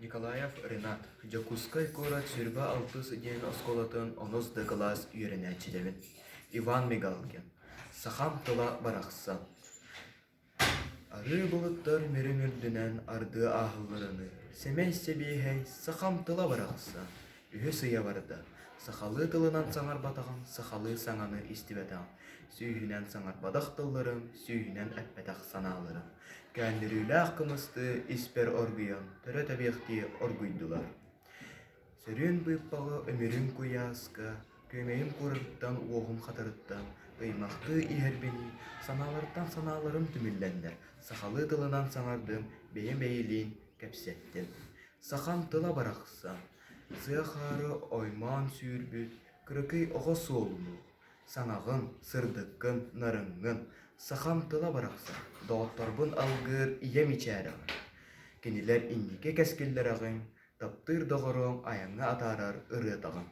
Николаев Ренат, Jakutskай город сүрбі алтыс ден осколатын оныз ды класс үйренәчілемін. Иван Мигалкин, Сахам тыла барақсан. Ары бұлыттар мөрі-мөрдінен арды ағылырыны. Семей себейхей Сахам тыла барақсан. Үхі сыя барды. Сахалы тылынан саңар батағын, сахалы саңаны истібетағын. Сүйінен саңар бадақ тылларым, сүйінен әппетақ саналарым. Кәндірілі аққымысты испер оргыян, түрі тәбекті оргыйдылар. Сөрін бұйппағы өмірін көясқа, көмейім көріттен оғым қатырыттан, ұймақты иербені, саналардан саналарым түміллендер. Сахалы тылынан саңардым, бейін-бейлін кәпсеттім. Сахам тыла барақсан. Сыяхары ойман сүйірбіт, күрікей оғы солыну. Саңағын, сырдыққын, нарыңын, сахам тыла барақсан. Доғыттарбын алғыр ием ичәріғын. Кенелер иннеке кәскелдерағын, таптыр доғырың аяңға атарар ұрытағын.